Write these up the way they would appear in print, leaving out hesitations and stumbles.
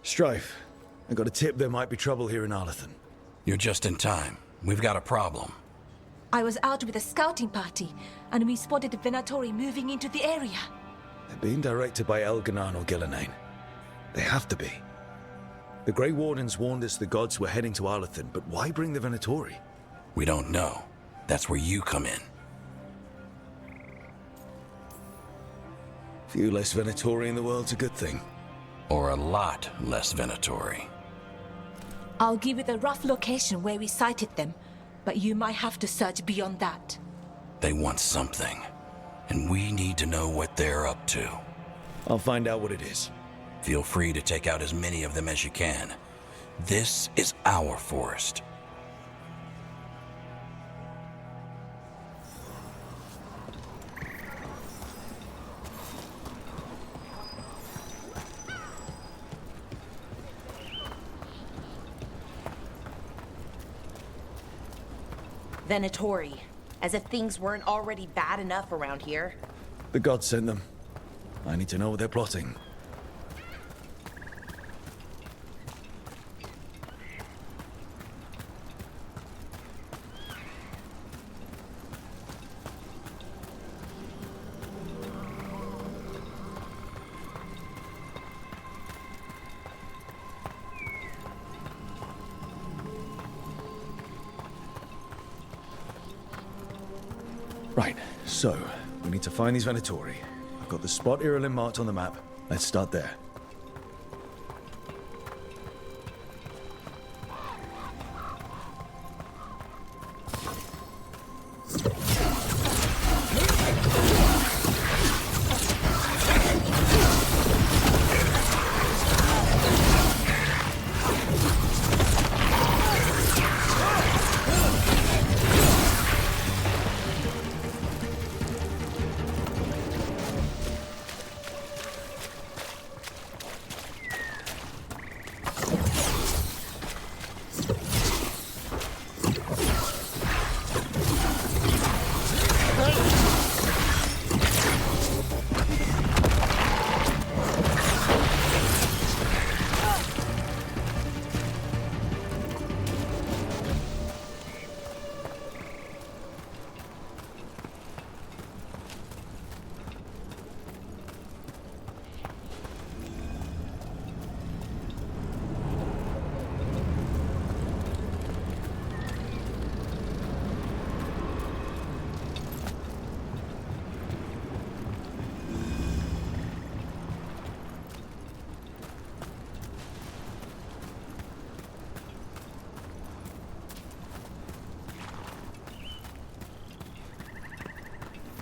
Strife, I got a tip there might be trouble here in Arlathan. You're just in time. We've got a problem. I was out with a scouting party, and we spotted the Venatori moving into the area. They're being directed by Elganan or Gillenane. They have to be. The Grey Wardens warned us the gods were heading to Arlathan, but why bring the Venatori? We don't know. That's where you come in. Few less Venatori in the world's a good thing. Or a lot less Venatori. I'll give you the rough location where we sighted them, but you might have to search beyond that. They want something, and we need to know what they're up to. I'll find out what it is. Feel free to take out as many of them as you can. This is our forest. Venatori. As if things weren't already bad enough around here. The gods sent them. I need to know what they're plotting. Right, so, we need to find these Venatori. I've got the spot Irulan marked on the map. Let's start there.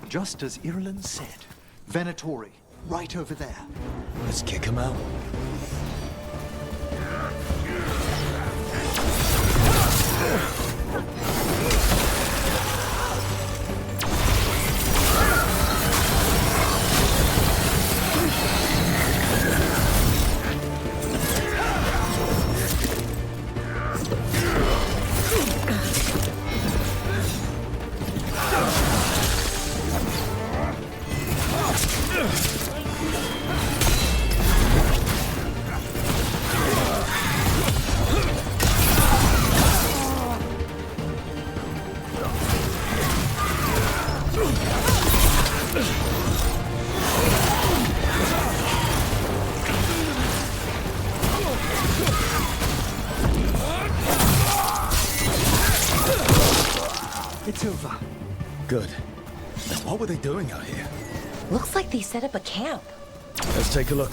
Just as Irulan said. Venatori, right over there. Let's kick him out. It's over. Good. Now, what were they doing out here? Looks like they set up a camp. Let's take a look.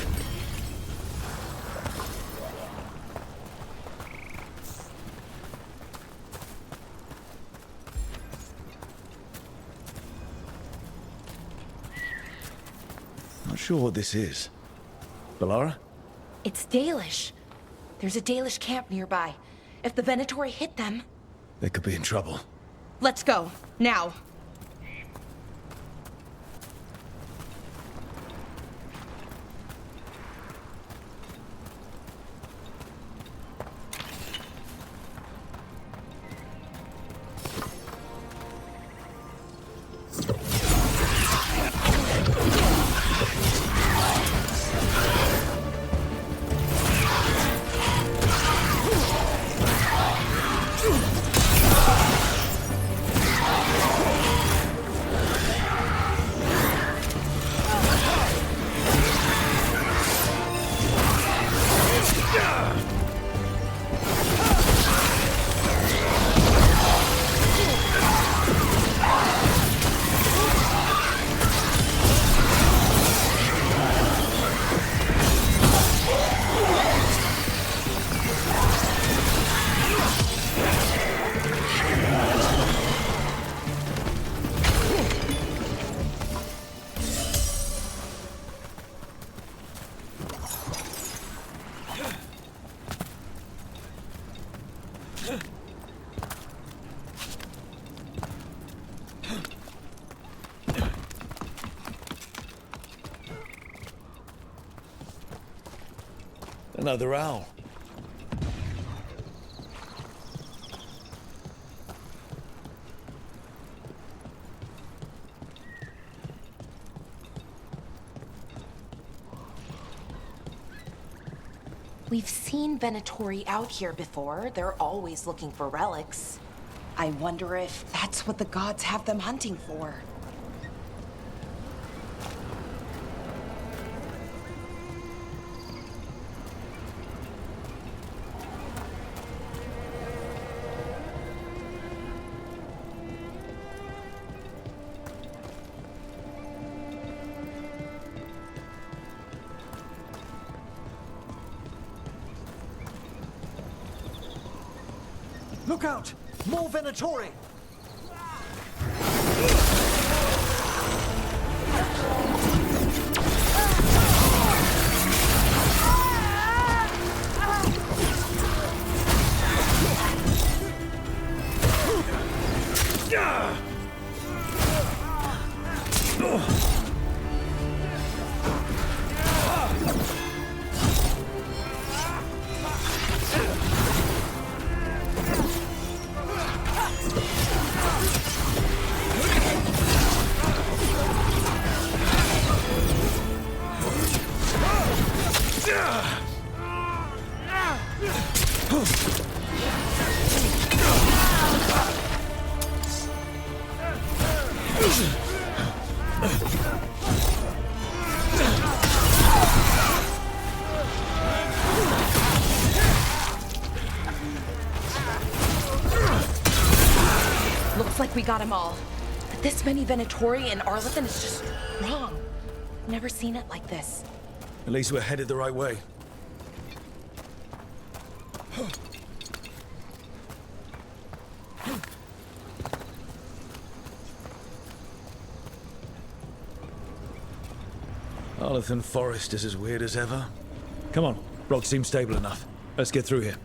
Not sure what this is. Balara? It's Dalish. There's a Dalish camp nearby. If the Venatori hit them... They could be in trouble. Let's go. Now. Another owl. We've seen Venatori out here before. They're always looking for relics. I wonder if that's what the gods have them hunting for. Look out! More Venatori! Looks like we got them all. But this many Venatori in Arlathan is just wrong. Never seen it like this. At least we're headed the right way. Arlathan Forest is as weird as ever. Come on, rock seems stable enough. Let's get through here.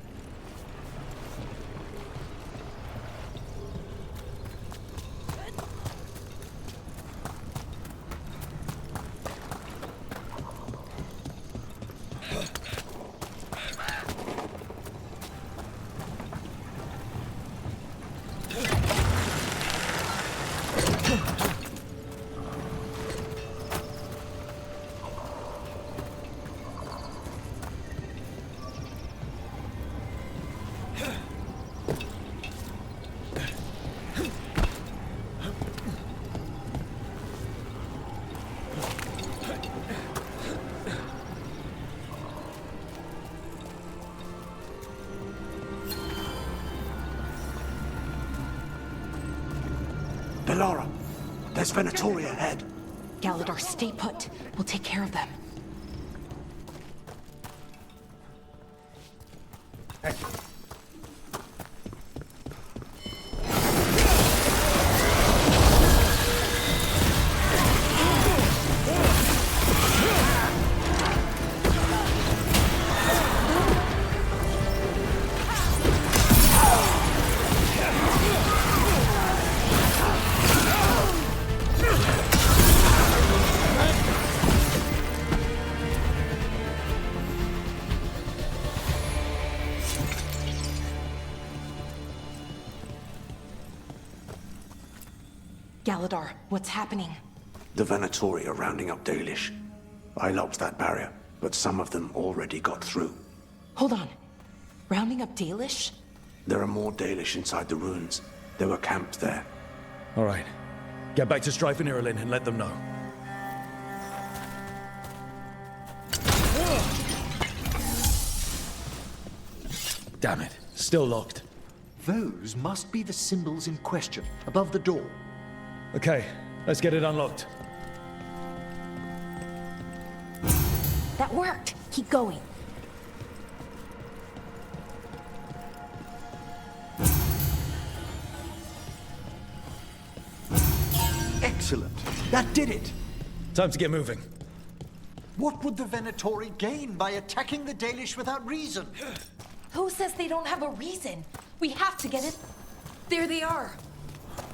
Bellara, there's Venatori ahead. Galador, stay put. We'll take care of them. Galador, what's happening? The Venatori are rounding up Dalish. I locked that barrier, but some of them already got through. Hold on. Rounding up Dalish? There are more Dalish inside the ruins. They were camped there. All right. Get back to Strife and Irulan and let them know. Damn it. Still locked. Those must be the symbols in question, above the door. Okay, let's get it unlocked. That worked. Keep going. Excellent. That did it. Time to get moving. What would the Venatori gain by attacking the Dalish without reason? Who says they don't have a reason? We have to get it. There they are.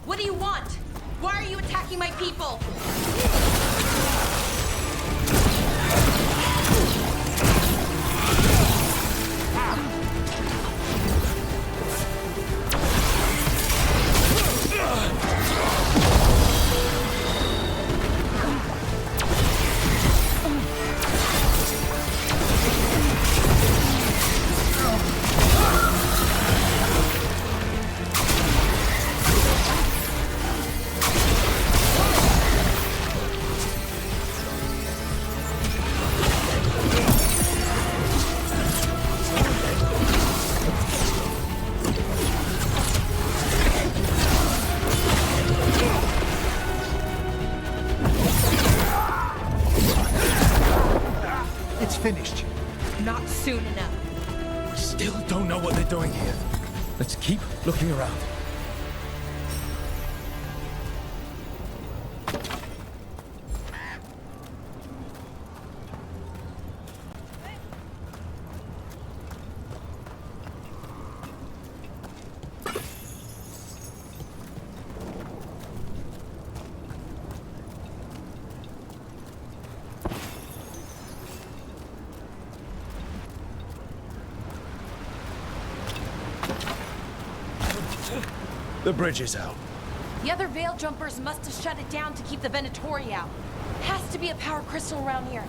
What do you want? Why are you attacking my people? finished. Not soon enough. We still don't know what they're doing here. Let's keep looking around. The bridge is out. The other Veil Jumpers must have shut it down to keep the Venatori out. Has to be a power crystal around here.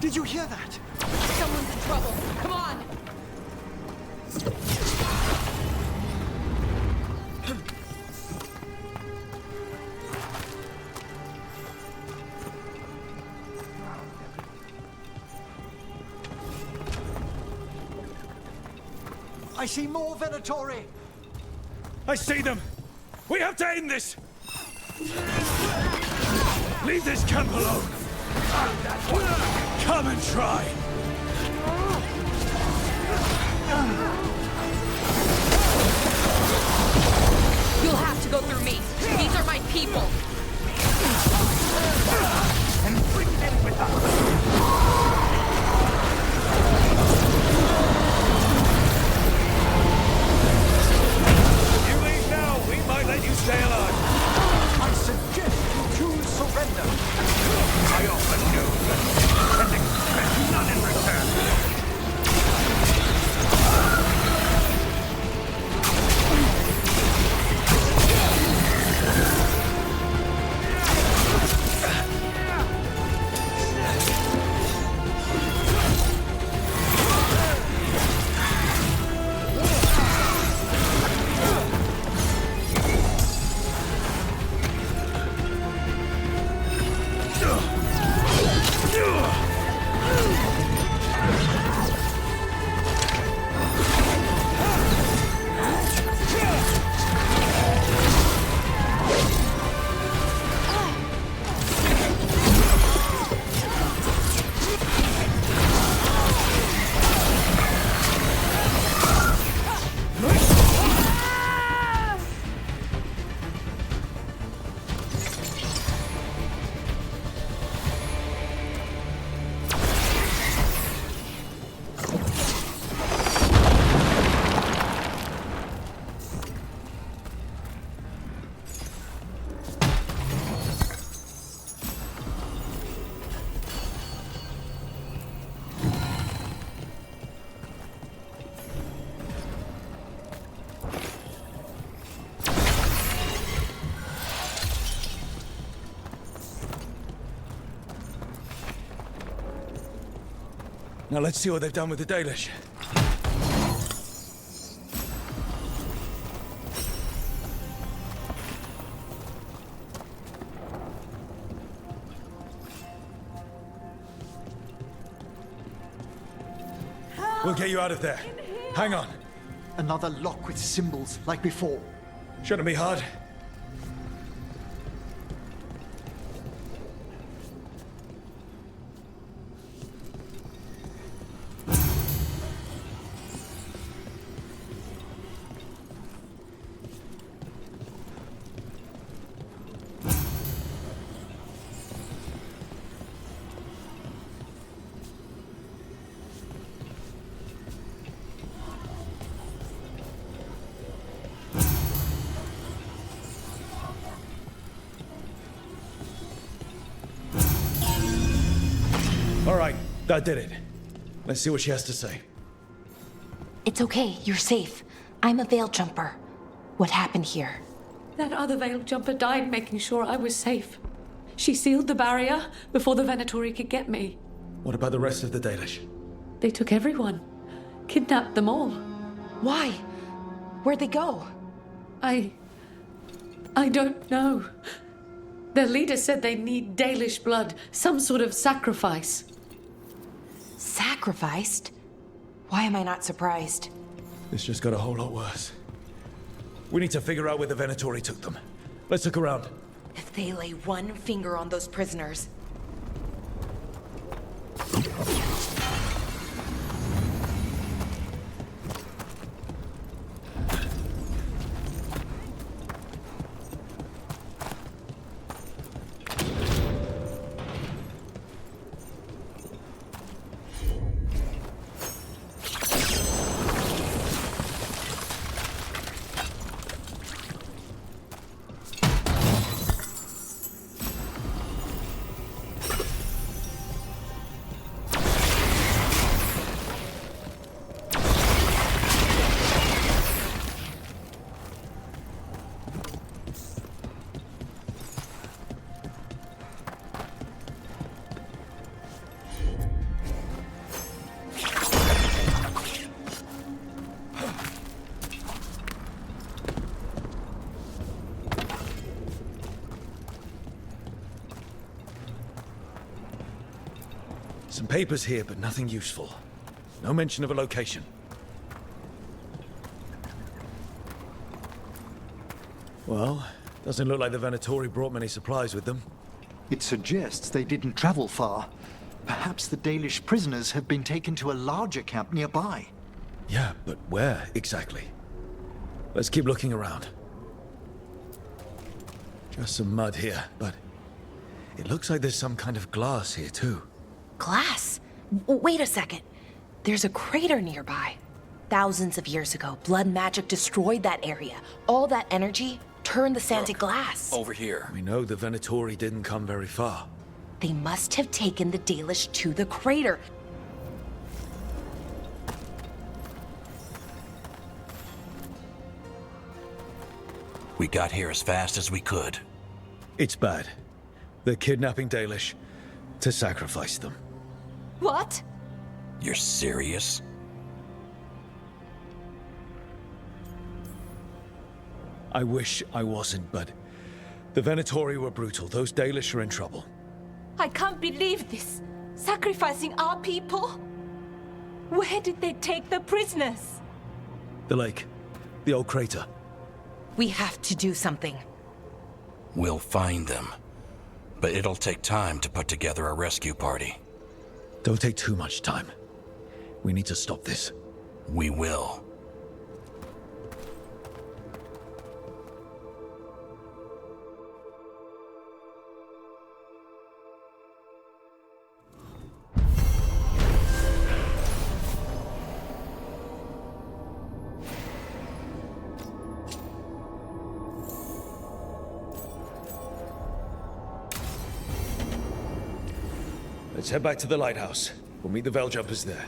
Did you hear that? Someone's in trouble. Come on! I see more Venatori! I see them! We have to end this! Leave this camp alone! Come and try! You'll have to go through me. These are my people. And bring them with us! You leave now, we might let you stay alive. I suggest you choose surrender. I offer no mercy and expect none in return. Now let's see what they've done with the Dalish. We'll get you out of there. Hang on. Another lock with symbols like before. Shouldn't be hard. All right, That did it. Let's see what she has to say. It's okay, you're safe. I'm a veil jumper. What happened here? That other veil jumper died making sure I was safe. She sealed the barrier before the Venatori could get me. What about the rest of the Dalish? They took everyone. Kidnapped them all. Why? Where'd they go? I don't know. Their leader said they need Dalish blood, some sort of sacrifice. Sacrificed? Why am I not surprised? This just got a whole lot worse. We need to figure out where the Venatori took them. Let's look around. If they lay one finger on those prisoners... Some papers here, but nothing useful. No mention of a location. Well, doesn't look like the Venatori brought many supplies with them. It suggests they didn't travel far. Perhaps the Dalish prisoners have been taken to a larger camp nearby. Yeah, but where exactly? Let's keep looking around. Just some mud here, but it looks like there's some kind of glass here too. Glass? Wait a second. There's a crater nearby. Thousands of years ago, blood magic destroyed that area. All that energy turned the sand to glass. Over here. We know the Venatori didn't come very far. They must have taken the Dalish to the crater. We got here as fast as we could. It's bad. They're kidnapping Dalish to sacrifice them. What? You're serious? I wish I wasn't, but the Venatori were brutal. Those Dalish are in trouble. I can't believe this. Sacrificing our people? Where did they take the prisoners? The lake. The old crater. We have to do something. We'll find them. But it'll take time to put together a rescue party. Don't take too much time. We need to stop this. We will. Let's head back to the lighthouse. We'll meet the Veil Jumpers there.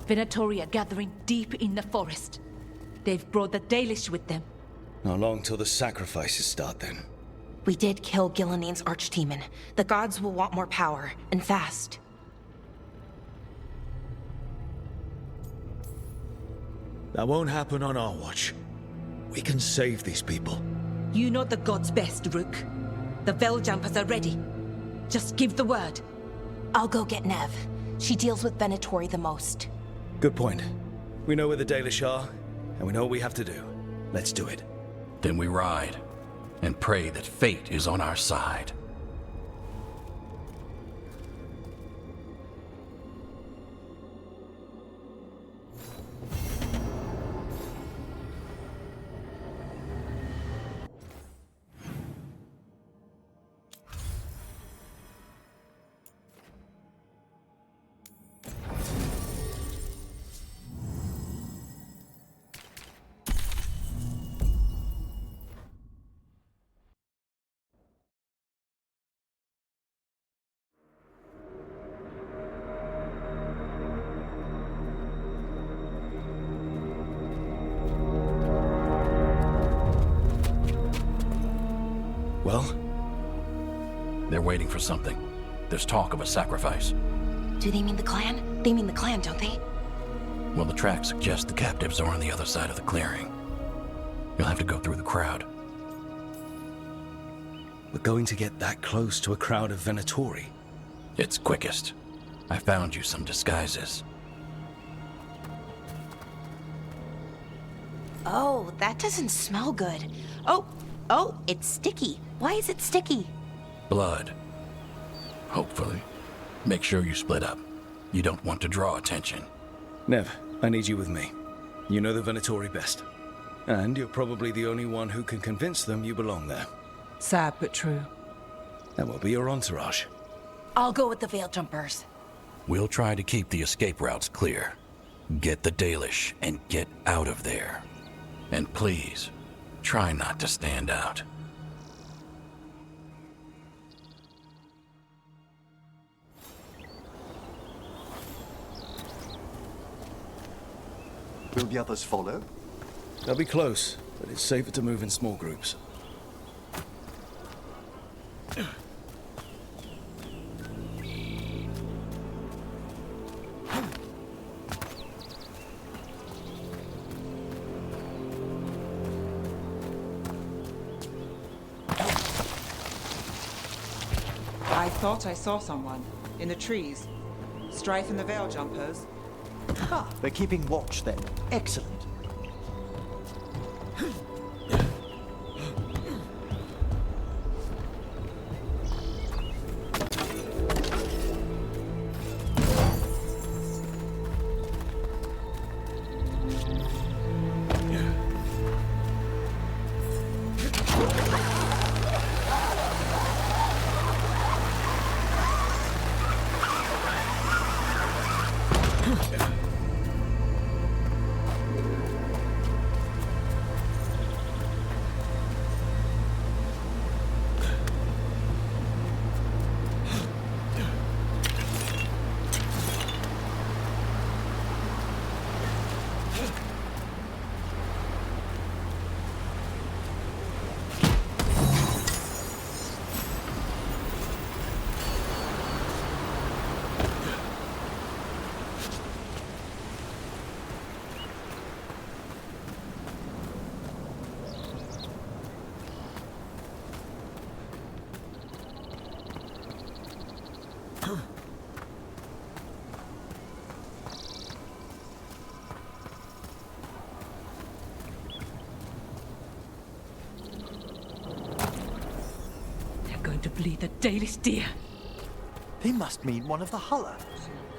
Venatori are gathering deep in the forest. They've brought the Dalish with them. Not long till the sacrifices start then. We did kill Gillening's archdemon. The gods will want more power, and fast. That won't happen on our watch. We can save these people. You know the gods best, Rook. The Veil Jumpers are ready. Just give the word. I'll go get Nev. She deals with Venatori the most. Good point. We know where the Dalish are, and we know what we have to do. Let's do it. Then we ride, and pray that fate is on our side. Well? They're waiting for something. There's talk of a sacrifice. Do they mean the clan? They mean the clan, don't they? Well, the tracks suggest the captives are on the other side of the clearing. You'll have to go through the crowd. We're going to get that close to a crowd of Venatori. It's quickest. I found you some disguises. Oh, that doesn't smell good. Oh, it's sticky. Why is it sticky? Blood. Hopefully. Make sure you split up. You don't want to draw attention. Nev, I need you with me. You know the Venatori best. And you're probably the only one who can convince them you belong there. Sad but true. That will be your entourage. I'll go with the Veil Jumpers. We'll try to keep the escape routes clear. Get the Dalish and get out of there. And please, try not to stand out. Will the others follow? They'll be close, but it's safer to move in small groups. I thought I saw someone. In the trees. Strife and the Veil Jumpers. Ha! They're keeping watch then. Excellent. Going to bleed the Dalish deer. They must mean one of the Hulla.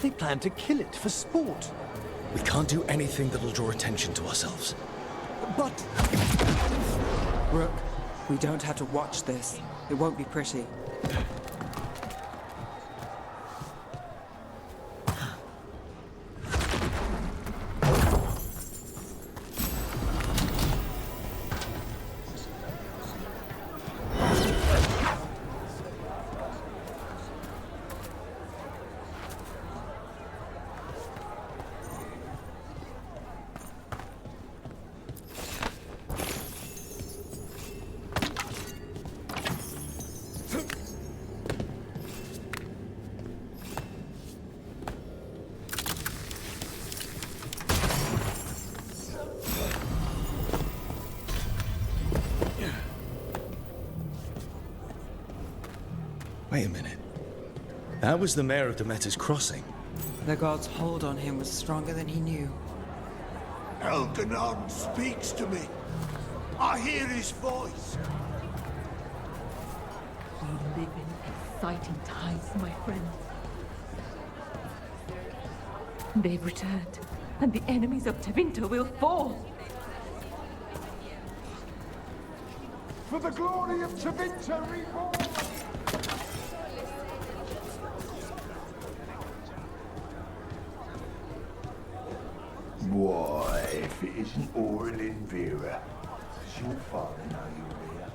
They plan to kill it for sport. We can't do anything that'll draw attention to ourselves. But Rook, we don't have to watch this. It won't be pretty. Wait a minute. That was the mayor of Demeter's Crossing. The god's hold on him was stronger than he knew. Elganon speaks to me. I hear his voice. We live in exciting times, my friend. They've returned, and the enemies of Tevinter will fall. For the glory of Tevinter reborn! Why, if it isn't Aurelin Vera, does your father know you're here?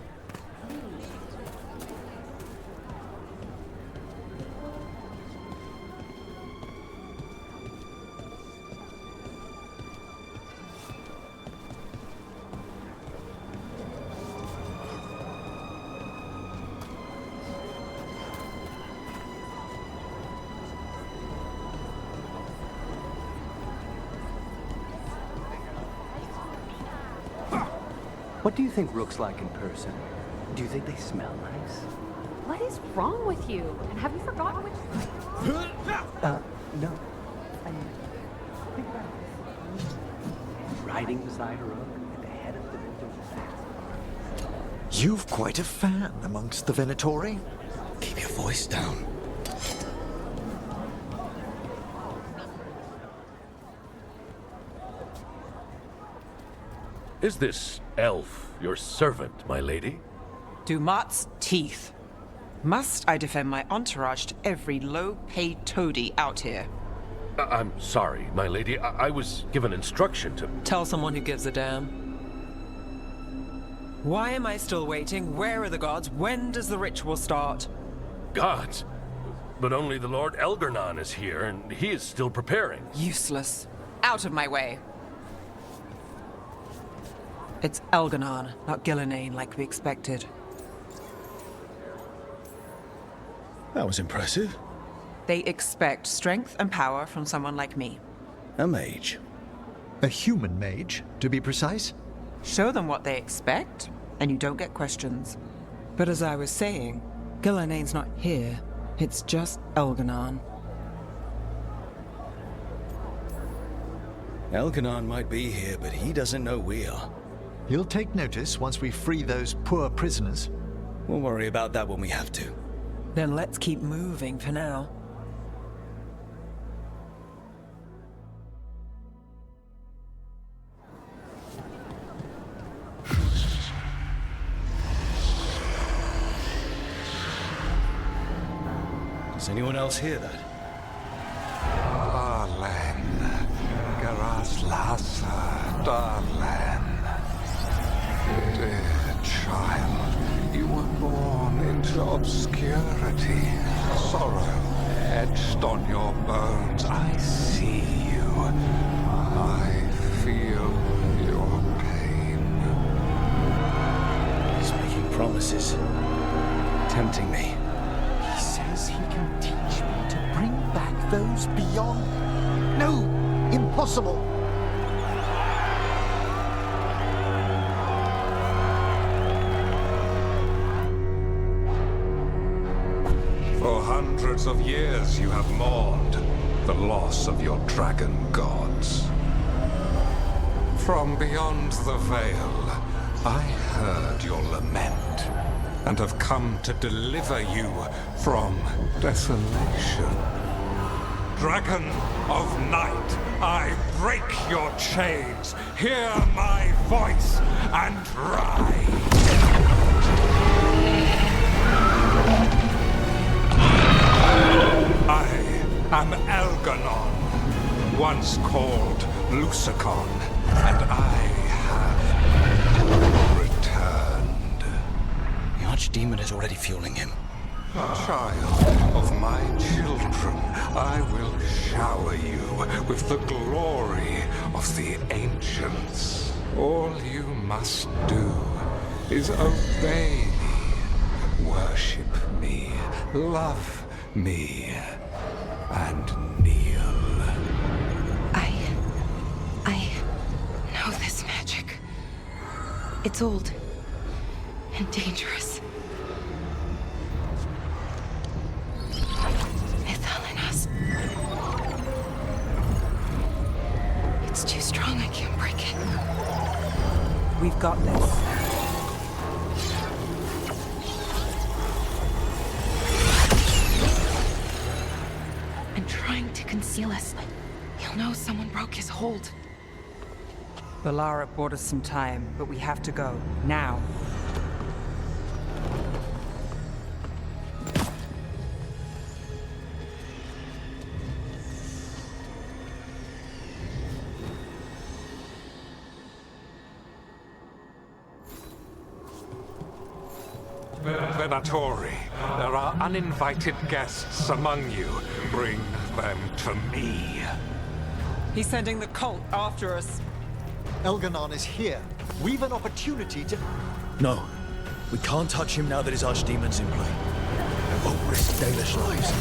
What do you think Rook's like in person? Do you think they smell nice? What is wrong with you? And have you forgotten which... No. Think about it. Riding beside Rook at the head of the Venator. You've quite a fan amongst the Venatori. Keep your voice down. Is this elf your servant, my lady? Dumat's teeth. Must I defend my entourage to every low-paid toady out here? I'm sorry, my lady. I was given instruction to... Tell someone who gives a damn. Why am I still waiting? Where are the gods? When does the ritual start? Gods? But only the Lord Elgarnon is here, and he is still preparing. Useless. Out of my way. It's Elganon, not Gillenane like we expected. That was impressive. They expect strength and power from someone like me. A mage. A human mage, to be precise. Show them what they expect, and you don't get questions. But as I was saying, Gillenane's not here. It's just Elganon. Elganon might be here, but he doesn't know we are. He'll take notice once we free those poor prisoners. We'll worry about that when we have to. Then let's keep moving for now. Does anyone else hear that? Darling, Garas Lhasa, darling. Dear child, you were born into obscurity. Sorrow etched on your bones. I see you. I feel your pain. He's making promises. Tempting me. He says he can teach me to bring back those beyond. No! Impossible! For hundreds of years you have mourned the loss of your dragon gods. From beyond the veil, I heard your lament and have come to deliver you from desolation. Dragon of night, I break your chains. Hear my voice and rise. I am Elganon, once called Lusicon, and I have returned. The Archdemon is already fueling him. Child of my children, I will shower you with the glory of the ancients. All you must do is obey me, worship me, love me, and kneel. I know this magic. It's old and dangerous. It's telling us. can't break it. We've got this. And trying to conceal us. He'll know someone broke his hold. Balara bought us some time, but we have to go. Now. Venatori, there are uninvited guests among you. Bring them to me. He's sending the cult after us. Elganon is here. We've an opportunity to... No. We can't touch him now that his archdemon's in play. I won't risk Dalish lives.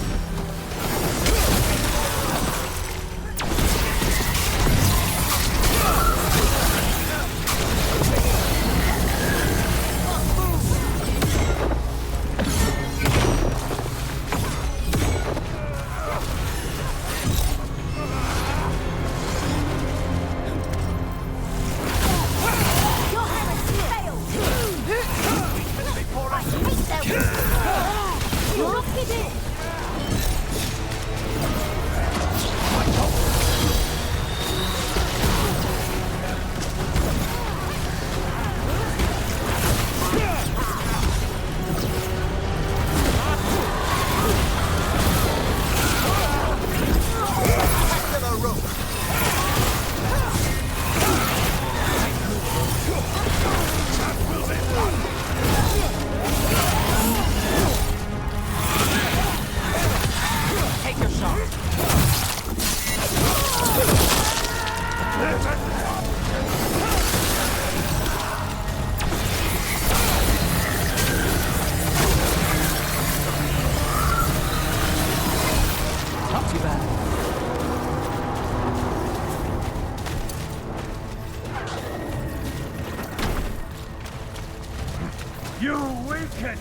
You weaken!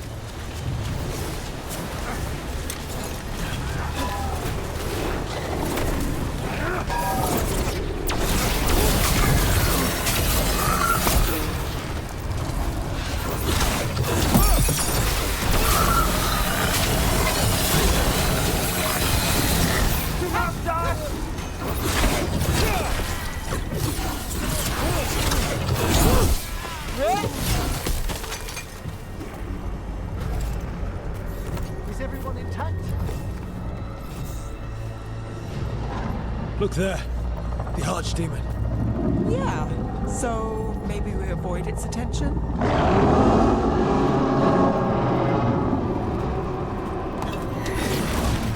Is everyone intact? Look there. The archdemon. Yeah, so maybe we avoid its attention?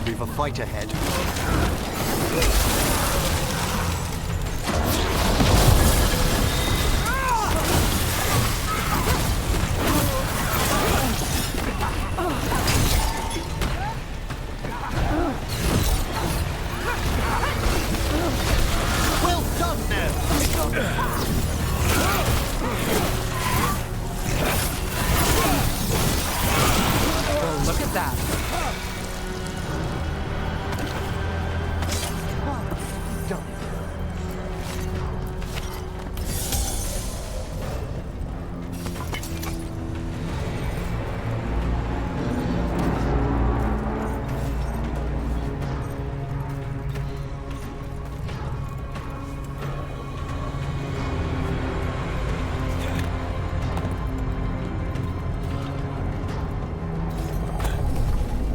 We've a fight ahead. Well done, Ned! Oh, look at that. Done.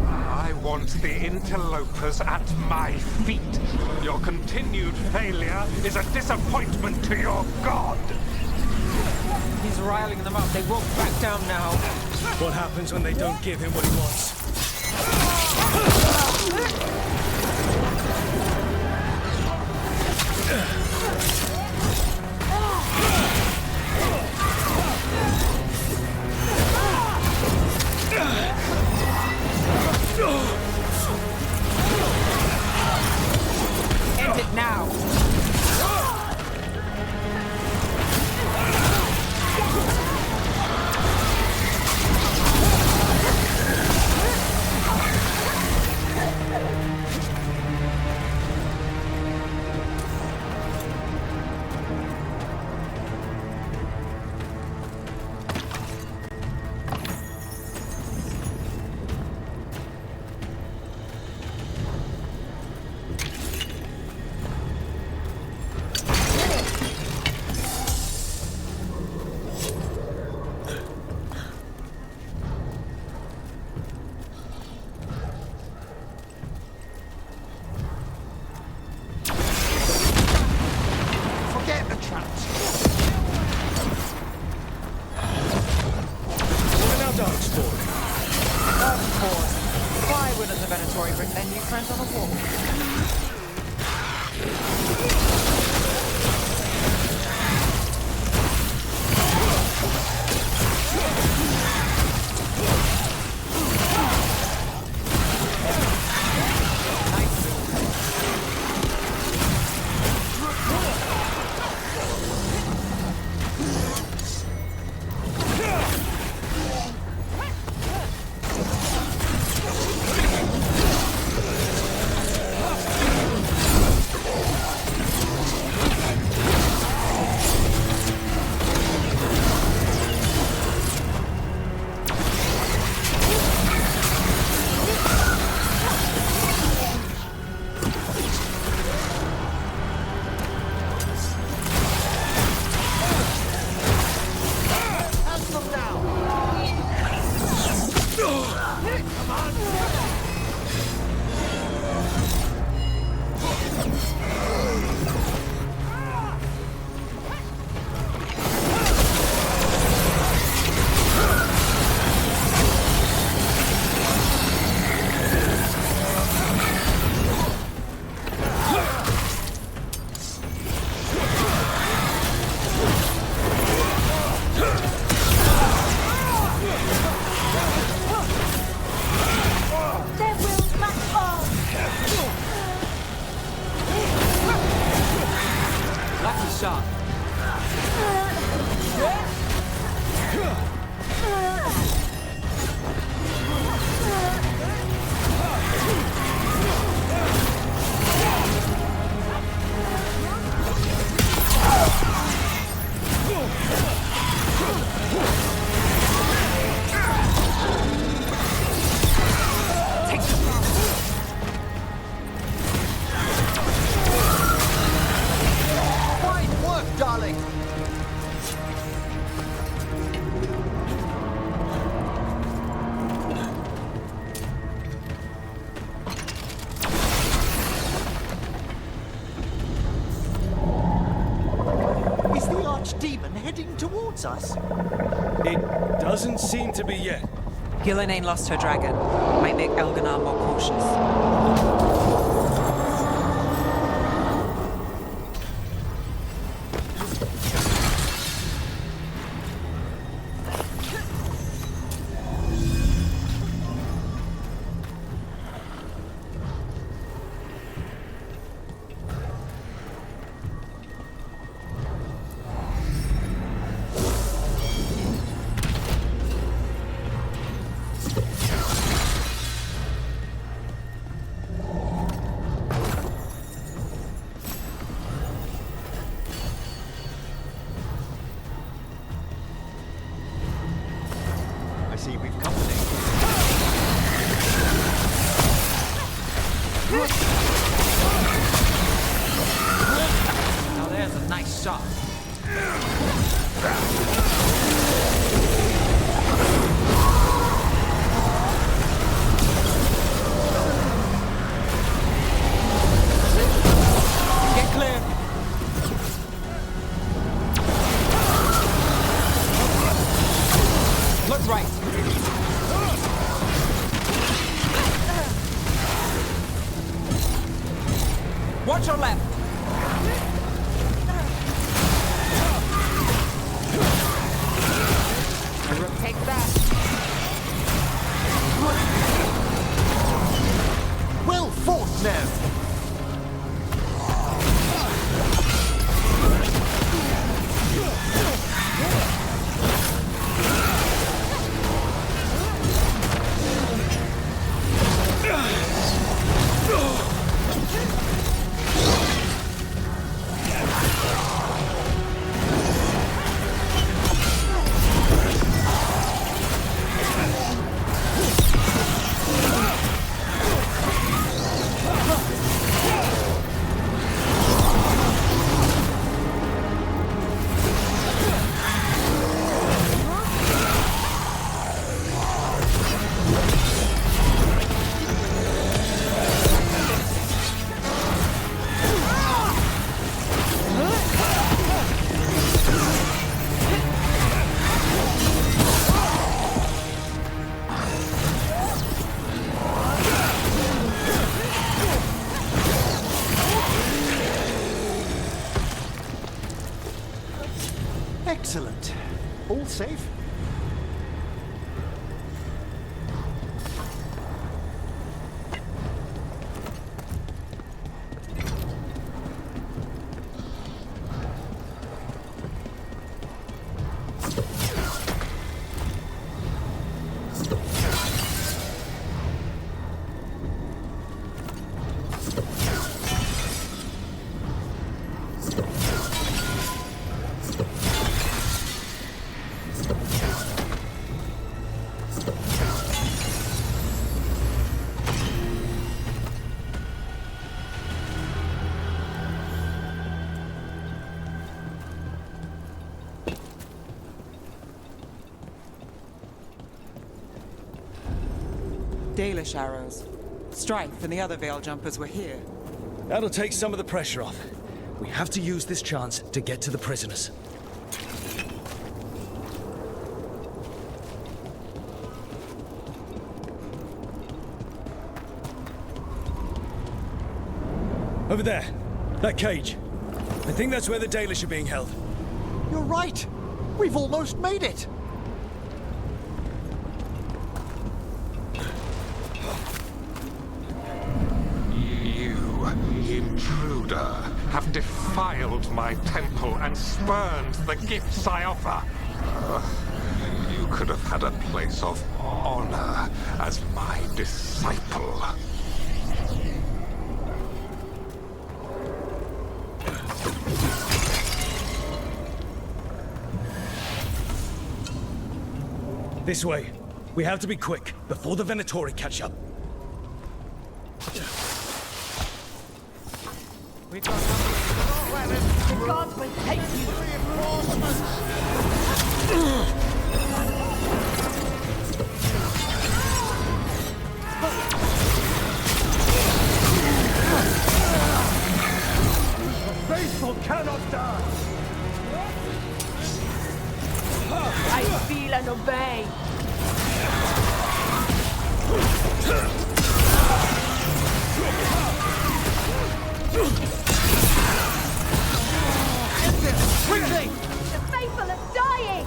I want the interlopers at my feet. Your continued failure is a disappointment to your god. He's riling them up. They won't back down now. What happens when they don't give him what he wants? End it now. demon heading towards us? It doesn't seem to be yet. Gillenane lost her dragon. Might make Elganar more cautious. I see we've company. Now there's a nice shot. Get clear. Look right. Watch your left. Take that. Well fought, Nev! Excellent. All safe? Dalish arrows. Strife and the other Veil Jumpers were here. That'll take some of the pressure off. We have to use this chance to get to the prisoners. Over there. That cage. I think that's where the Dalish are being held. You're right! We've almost made it! Intruder, have defiled my temple and spurned the gifts I offer. You could have had a place of honor as my disciple. This way. We have to be quick, before the Venatori catch up. We've got The gods will take you. The faithful cannot die! and obey. Quickly! The faithful are dying!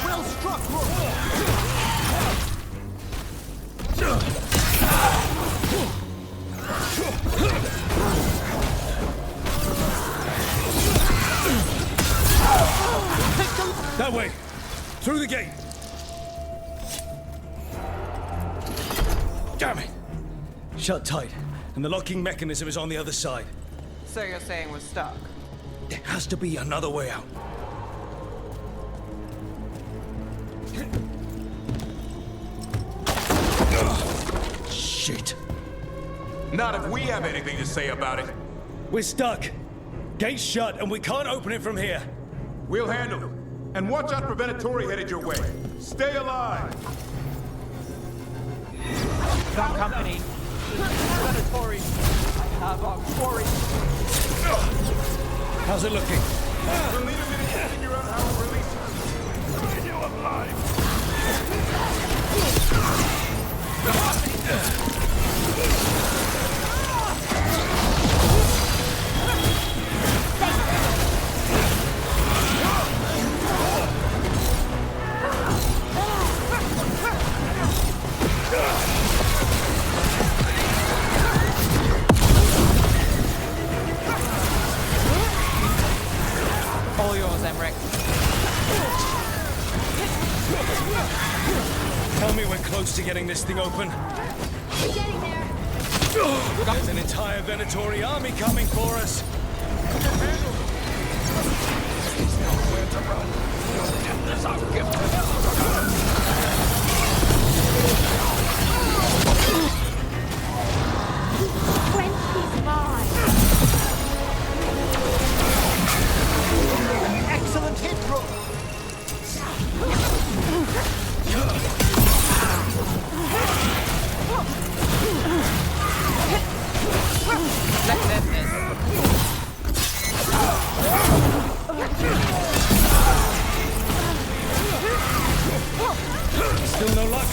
Well struck, That way! Through the gate! Damn it! Shut tight, and the locking mechanism is on the other side. So you're saying we're stuck? There has to be another way out. Shit. Not if we have anything to say about it. We're stuck. Gate's shut, and we can't open it from here. We'll handle it. And watch out for Venatori headed your way. Stay alive! Got company. Predatory. I have our quarry. How's it looking? We'll need a minute to figure out how to release her. Get you alive! All yours, Emmerich. Tell me we're close to getting this thing open. We're getting there. There's an entire Venatori army coming for us. Frenchie's mine. Excellent hit, bro. Let's end this. Still no luck?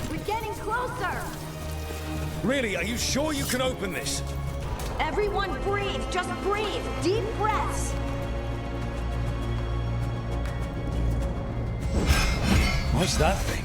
We're getting closer. Really, are you sure you can open this? Everyone breathe. Just breathe. Deep breaths. What's that thing?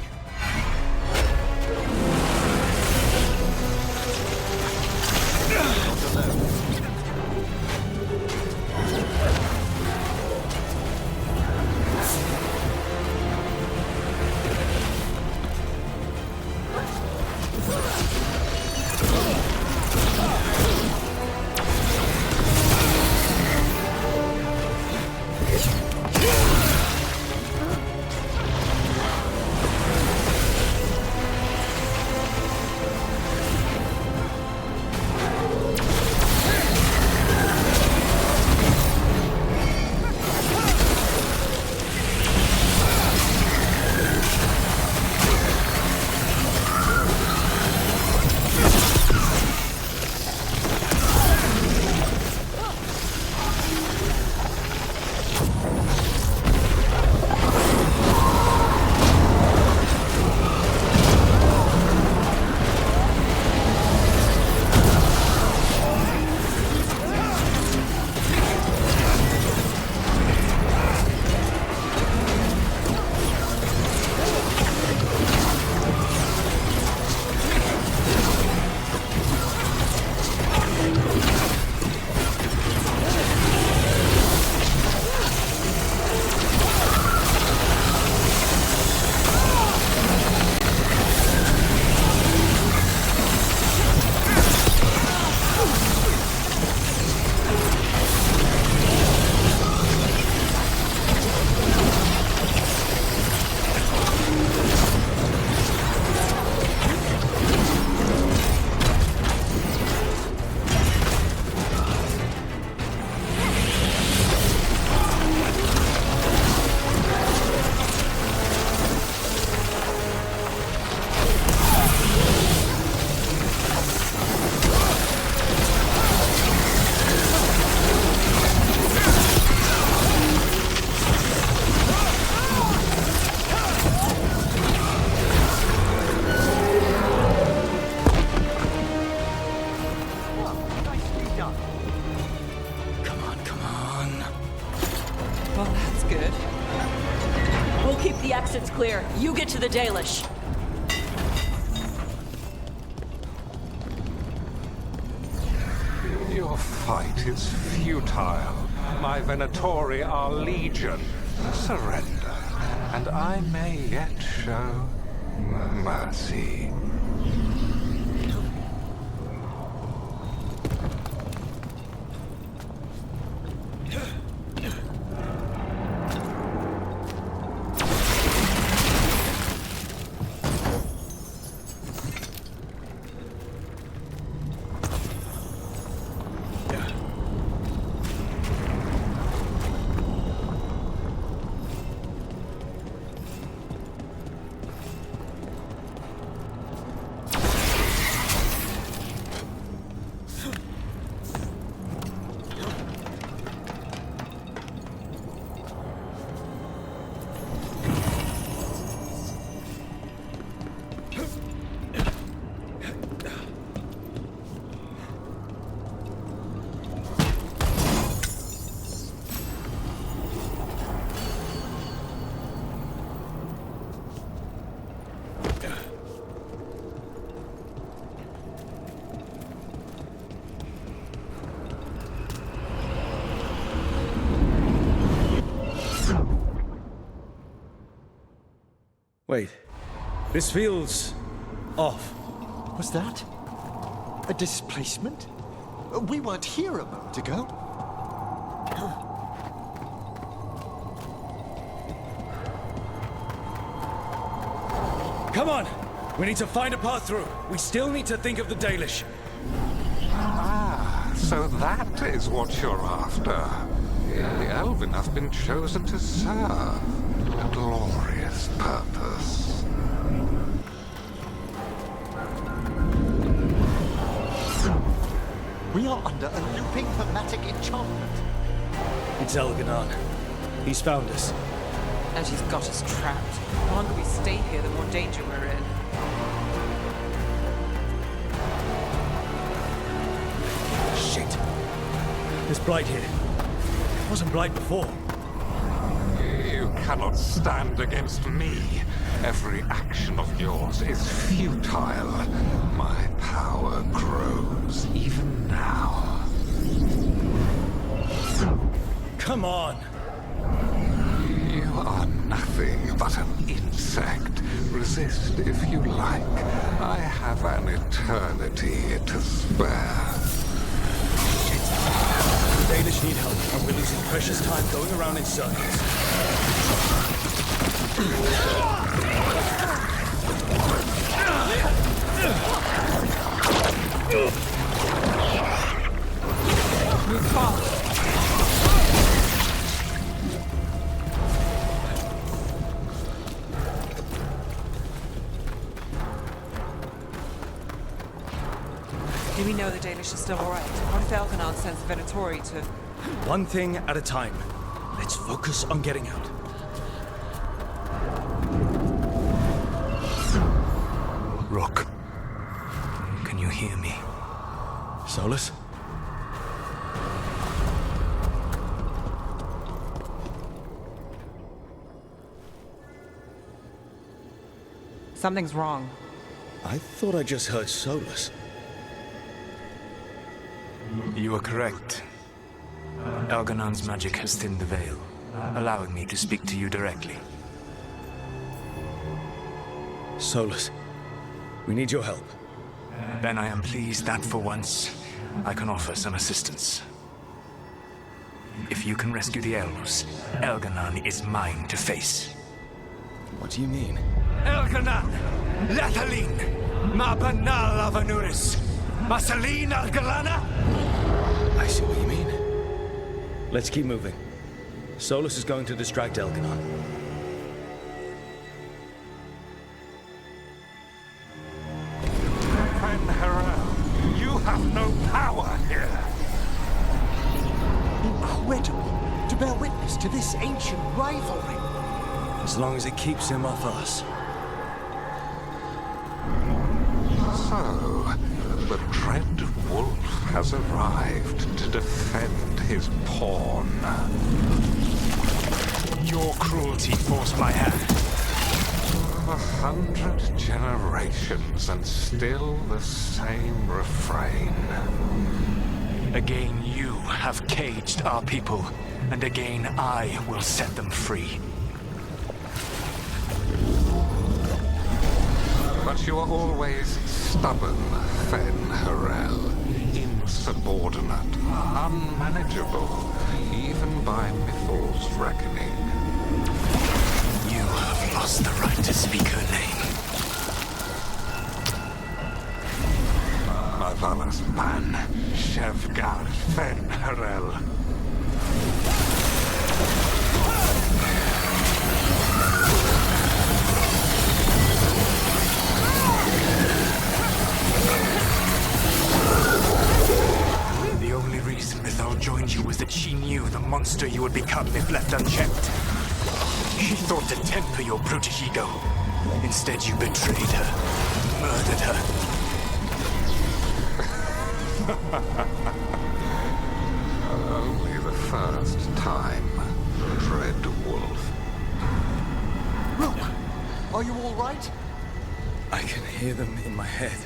The exit's clear. You get to the Dalish. Your fight is futile. My Venatori are legion. Surrender, and I may yet show mercy. Wait. This feels off. Was that a displacement? We weren't here a moment ago. Come on! We need to find a path through. We still need to think of the Dalish. Ah, so that is what you're after. The Elven have been chosen to serve a glorious purpose. We are under a looping hermetic enchantment. It's Elganon. He's found us. And he's got us trapped. The longer we stay here, the more danger we're in. Shit. There's blight here. It wasn't blight before. You cannot stand against me. Every action of yours is futile. My power grows even now. Come on! You are nothing but an insect. Resist if you like. I have an eternity to spare. The Dalish need help, and we're losing precious time going around in circles. Move fast. Do we know the Dalish is still alright? What if Elganon sends Venatori to... One thing at a time. Let's focus on getting out. Rook, can you hear me? Solus? Something's wrong. I thought I just heard Solus. You are correct. Elganon's magic has thinned the veil, allowing me to speak to you directly. Solus, we need your help. Then I am pleased that for once, I can offer some assistance. If you can rescue the elves, Elganon is mine to face. What do you mean? Elganon! Lathalin! Ma banal avanuris! Masalin Algalana! I see what you mean. Let's keep moving. Solus is going to distract Elganon. Fen'Harel, you have no power here. Incredible to bear witness to this ancient rivalry. As long as it keeps him off us. So, the dread wolf has arrived to defend his pawn. Your cruelty forced my hand. 100 generations and still the same refrain. Again, you have caged our people, and again I will set them free. But you are always stubborn, Fen Harel. Insubordinate, unmanageable, even by Mythal's reckoning. You have lost the right to speak her name. Avalas Pan, Shevgar Fen Harel. The only reason Mythal joined you was that she knew the monster you would become if left unchecked. She thought to temper your brutish ego. Instead, you betrayed her, murdered her. Only the first time, Dread Wolf. Rook, are you all right? I can hear them in my head.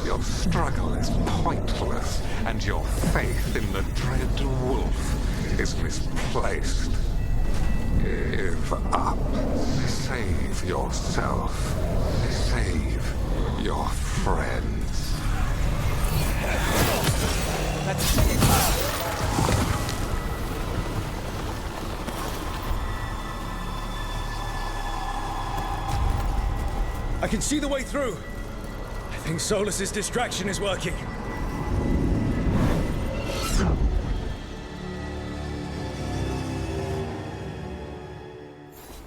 Your struggle is pointless, and your faith in the Dread Wolf is misplaced. Give up. Save yourself. Save your friends. I can see the way through. I think Solus's distraction is working.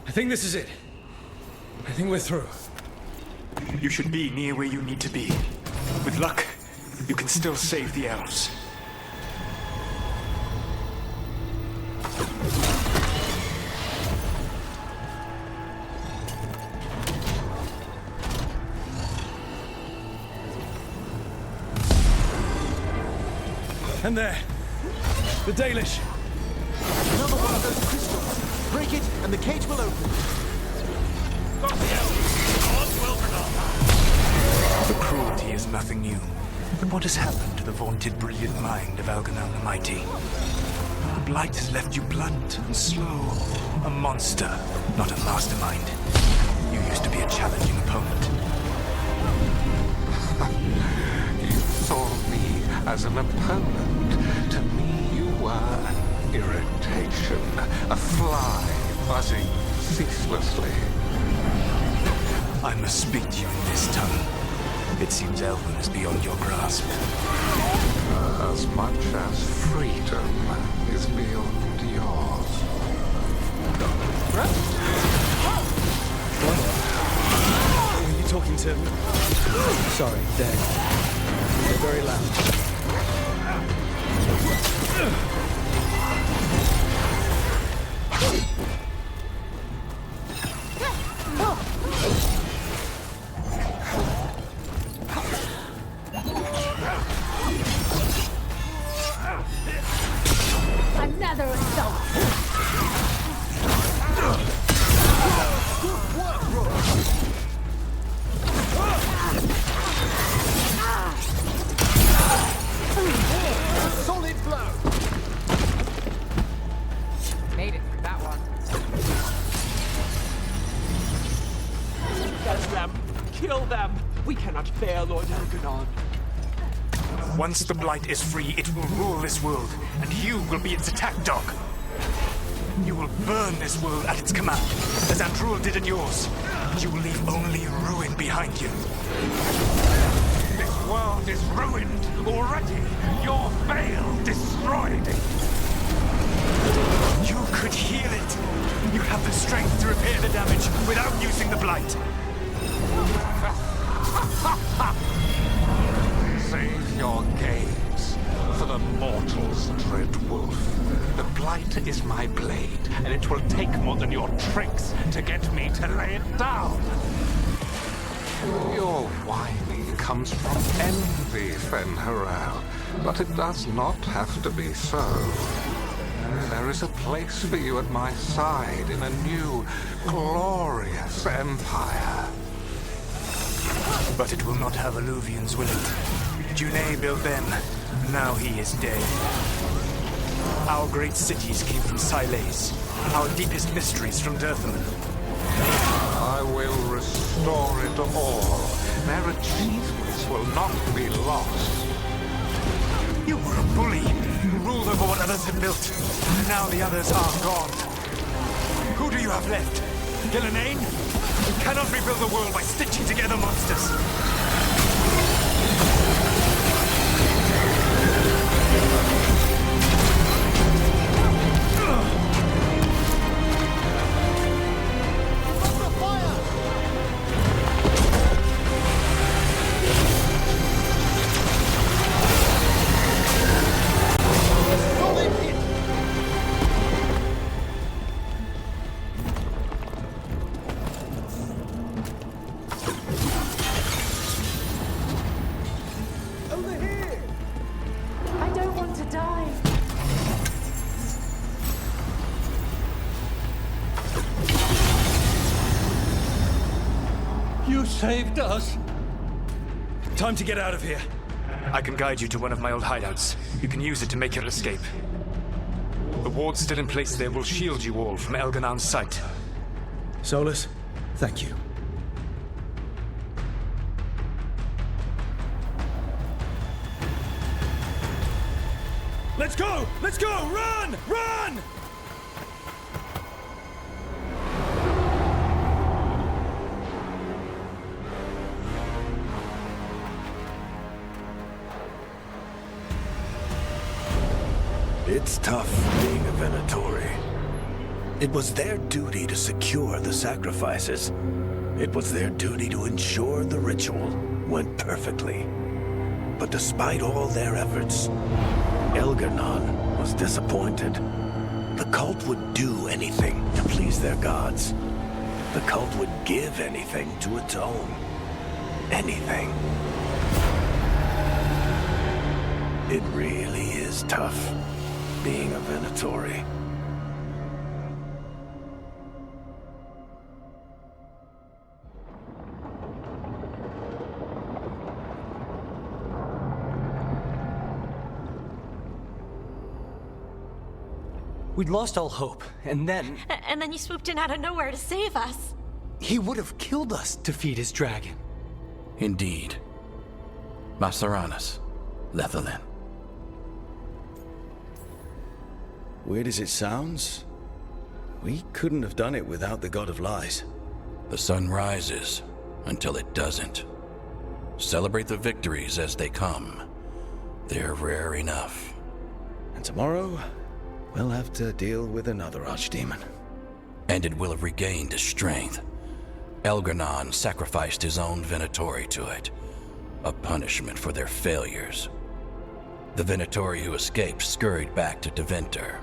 I think this is it. I think we're through. You should be near where you need to be. With luck, you can still save the elves. And there, the Dalish. Another one of those crystals. Break it, and the cage will open. The cruelty is nothing new. But what has happened to the vaunted brilliant mind of Algernon the Mighty? The blight has left you blunt and slow. A monster, not a mastermind. You used to be a challenging opponent. You saw me as an opponent. To me, you were an irritation, a fly buzzing ceaselessly. I must speak to you in this tongue. It seems Elven is beyond your grasp. As much as freedom is beyond yours. Were you talking to... Sorry, Dad. They're very loud. Another assault. Good work, Rook. Solid blow. Made it through that one. Catch them! Kill them! We cannot bear Lord Elganon. Once the blight is free, it will rule this world, and you will be its attack dog. You will burn this world at its command, as Andrul did at yours. You will leave only ruin behind you. This world is ruined already. Your veil destroyed it. You could blight. Save your gaze for the mortal's dread wolf. The blight is my blade, and it will take more than your tricks to get me to lay it down. Your whining comes from envy, Fen'Harel, but it does not have to be so. There is a place for you at my side in a new, glorious empire. But it will not have Alluvians, will it? Junei built them. Now he is dead. Our great cities came from Sileis. Our deepest mysteries from Dirthaman. I will restore it all. Their achievements will not be lost. You were a bully. You ruled over what others had built. Now the others are gone. Who do you have left? Gillenane? You cannot rebuild the world by stitching together monsters. You saved us! Time to get out of here. I can guide you to one of my old hideouts. You can use it to make your escape. The wards still in place there will shield you all from Elganan's sight. Solus, thank you. Let's go! Let's go! Run! Run! It's tough being a Venatori. It was their duty to secure the sacrifices. It was their duty to ensure the ritual went perfectly. But despite all their efforts, Elganon was disappointed. The cult would do anything to please their gods. The cult would give anything to atone. Anything. It really is tough being a Venatori. We'd lost all hope, and then... And then you swooped in out of nowhere to save us. He would have killed us to feed his dragon. Indeed. Masaranas, Lethalin. Weird as it sounds, we couldn't have done it without the God of Lies. The sun rises until it doesn't. Celebrate the victories as they come. They're rare enough. And tomorrow, we'll have to deal with another archdemon. And it will have regained its strength. Elganon sacrificed his own Venatori to it. A punishment for their failures. The Venatori who escaped scurried back to Deventer.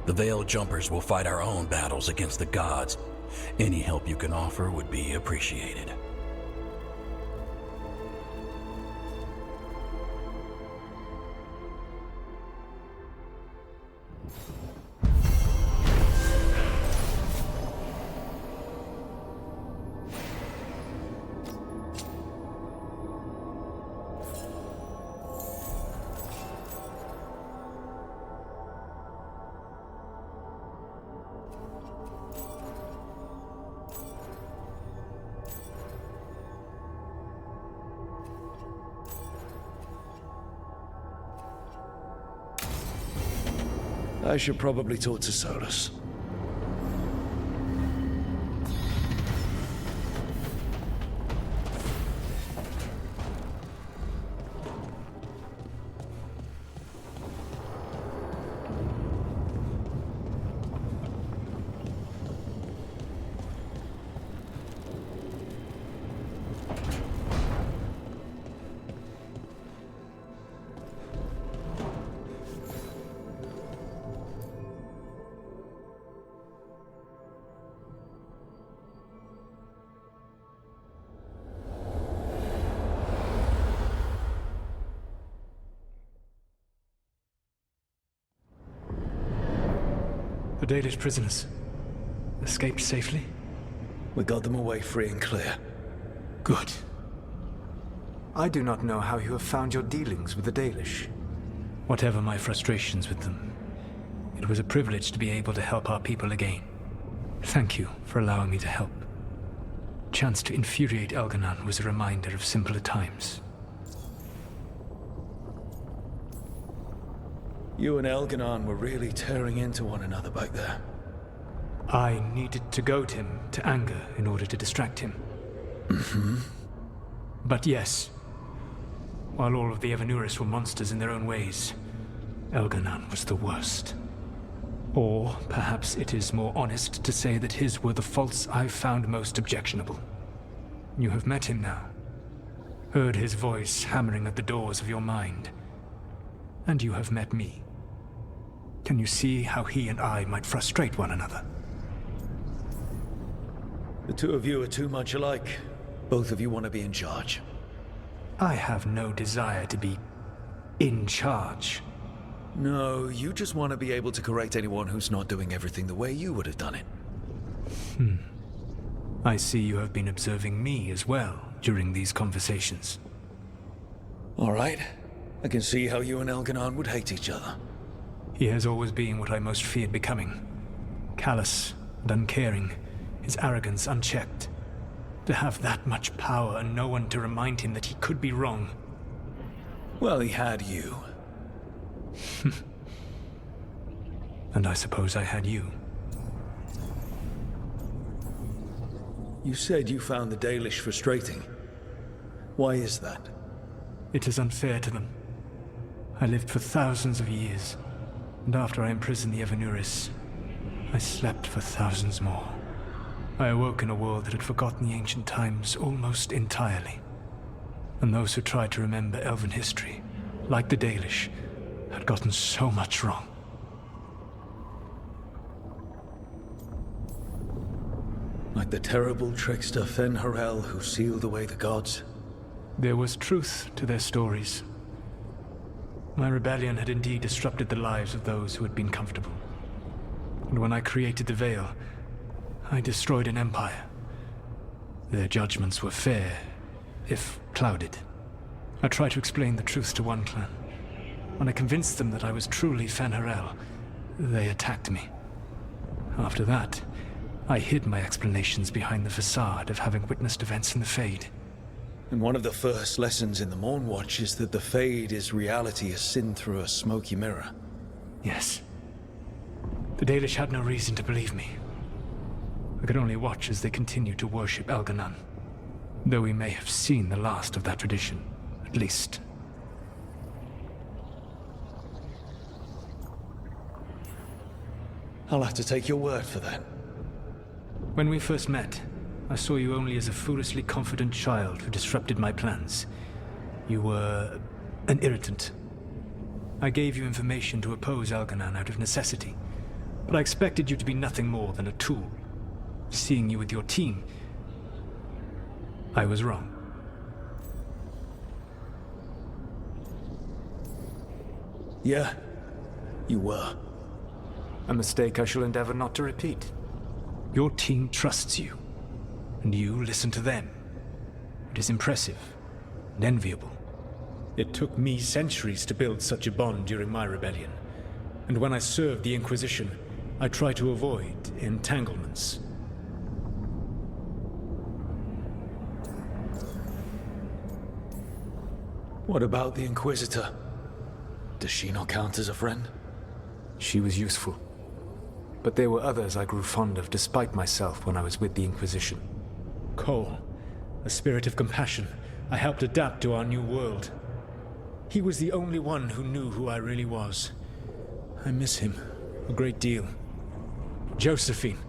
The Veil Jumpers will fight our own battles against the gods. Any help you can offer would be appreciated. I should probably talk to Solus. The Dalish prisoners escaped safely? We got them away free and clear. Good. I do not know how you have found your dealings with the Dalish. Whatever my frustrations with them, it was a privilege to be able to help our people again. Thank you for allowing me to help. Chance to infuriate Elganon was a reminder of simpler times. You and Elganon were really tearing into one another back there. I needed to goad him to anger in order to distract him. Mm-hmm. But yes, while all of the Evanuris were monsters in their own ways, Elganon was the worst. Or perhaps it is more honest to say that his were the faults I've found most objectionable. You have met him now, heard his voice hammering at the doors of your mind, and you have met me. Can you see how he and I might frustrate one another? The two of you are too much alike. Both of you want to be in charge. I have no desire to be in charge. No, you just want to be able to correct anyone who's not doing everything the way you would have done it. I see you have been observing me as well during these conversations. All right. I can see how you and Elganon would hate each other. He has always been what I most feared becoming. Callous and uncaring, his arrogance unchecked. To have that much power and no one to remind him that he could be wrong. Well, he had you. And I suppose I had you. You said you found the Dalish frustrating. Why is that? It is unfair to them. I lived for thousands of years, and after I imprisoned the Evanuris, I slept for thousands more. I awoke in a world that had forgotten the ancient times almost entirely. And those who tried to remember elven history, like the Dalish, had gotten so much wrong. Like the terrible trickster Fen-Harel who sealed away the gods. There was truth to their stories. My rebellion had indeed disrupted the lives of those who had been comfortable. And when I created the Veil, I destroyed an empire. Their judgments were fair, if clouded. I tried to explain the truth to one clan. When I convinced them that I was truly Fen-Harel, they attacked me. After that, I hid my explanations behind the facade of having witnessed events in the Fade. And one of the first lessons in the Moon Watch is that the Fade is reality as seen through a smoky mirror. Yes. The Dalish had no reason to believe me. I could only watch as they continued to worship Elganon, though we may have seen the last of that tradition, at least. I'll have to take your word for that. When we first met, I saw you only as a foolishly confident child who disrupted my plans. You were an irritant. I gave you information to oppose Elganon out of necessity, but I expected you to be nothing more than a tool. Seeing you with your team, I was wrong. Yeah, you were. A mistake I shall endeavor not to repeat. Your team trusts you, and you listen to them. It is impressive and enviable. It took me centuries to build such a bond during my rebellion, and when I served the Inquisition, I tried to avoid entanglements. What about the Inquisitor? Does she not count as a friend? She was useful. But there were others I grew fond of despite myself when I was with the Inquisition. Cole, a spirit of compassion, I helped adapt to our new world. He was the only one who knew who I really was. I miss him a great deal. Josephine,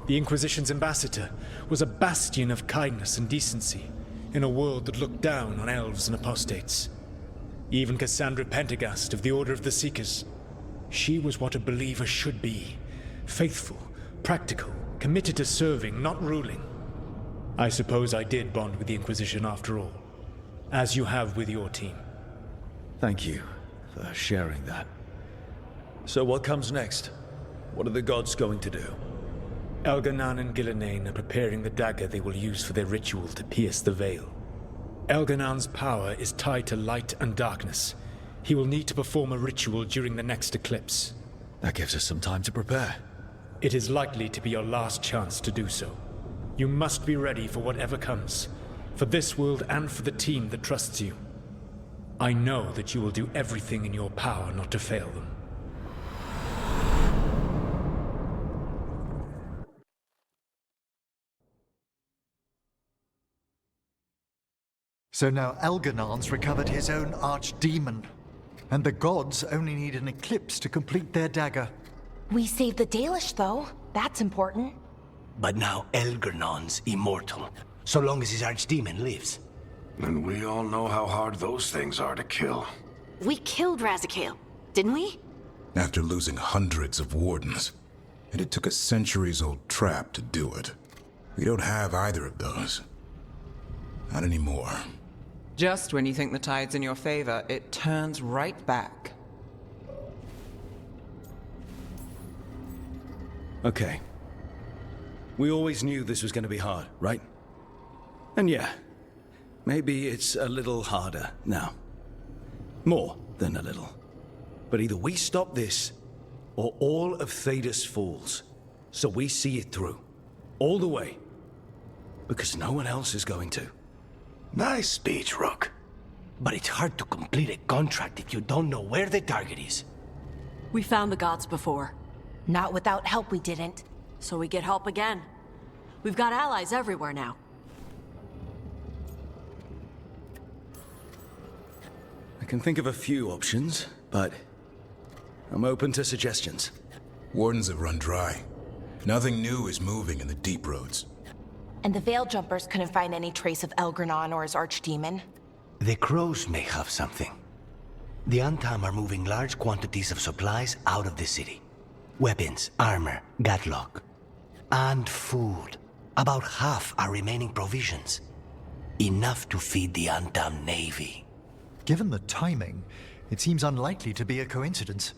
the Inquisition's ambassador, was a bastion of kindness and decency in a world that looked down on elves and apostates. Even Cassandra Pendergast of the Order of the Seekers. She was what a believer should be. Faithful, practical, committed to serving, not ruling. I suppose I did bond with the Inquisition after all, as you have with your team. Thank you for sharing that. So what comes next? What are the gods going to do? Elganon and Gillenane are preparing the dagger they will use for their ritual to pierce the veil. Elganon's power is tied to light and darkness. He will need to perform a ritual during the next eclipse. That gives us some time to prepare. It is likely to be your last chance to do so. You must be ready for whatever comes, for this world and for the team that trusts you. I know that you will do everything in your power not to fail them. So now Elganon's recovered his own archdemon, and the gods only need an eclipse to complete their dagger. We saved the Dalish, though. That's important. But now Elganon's immortal, so long as his archdemon lives. And we all know how hard those things are to kill. We killed Razikale, didn't we? After losing hundreds of wardens. And it took a centuries-old trap to do it. We don't have either of those. Not anymore. Just when you think the tide's in your favor, it turns right back. Okay. We always knew this was going to be hard, right? And yeah, maybe it's a little harder now. More than a little. But either we stop this, or all of Thedas falls. So we see it through. All the way. Because no one else is going to. Nice speech, Rook. But it's hard to complete a contract if you don't know where the target is. We found the gods before. Not without help, we didn't. So we get help again. We've got allies everywhere now. I can think of a few options, but I'm open to suggestions. Wardens have run dry. Nothing new is moving in the deep roads. And the Veil Jumpers couldn't find any trace of Elgranon or his archdemon. The crows may have something. The Antam are moving large quantities of supplies out of the city. Weapons, armor, gatlock. And food. About half are remaining provisions. Enough to feed the Antam navy. Given the timing, it seems unlikely to be a coincidence.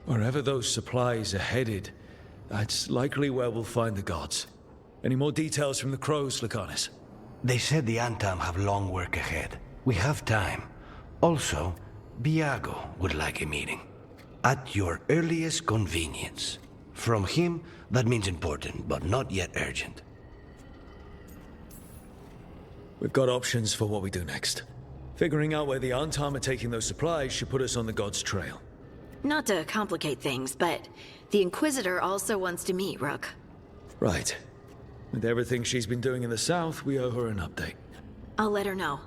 Wherever those supplies are headed, that's likely where we'll find the gods. Any more details from the crows, Lucanus? They said the Antam have long work ahead. We have time. Also, Biago would like a meeting. At your earliest convenience. From him, that means important, but not yet urgent. We've got options for what we do next. Figuring out where the Antam are taking those supplies should put us on the gods' trail. Not to complicate things, but the Inquisitor also wants to meet Rook. Right. With everything she's been doing in the south, we owe her an update. I'll let her know.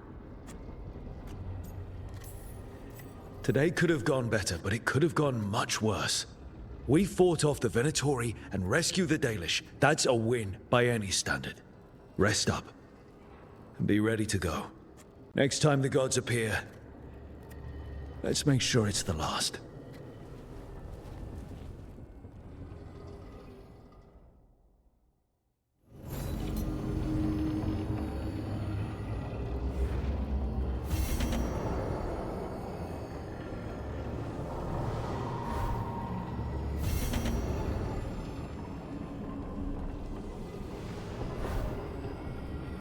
Today could have gone better, but it could have gone much worse. We fought off the Venatori and rescued the Dalish. That's a win by any standard. Rest up. And be ready to go. Next time the gods appear, let's make sure it's the last.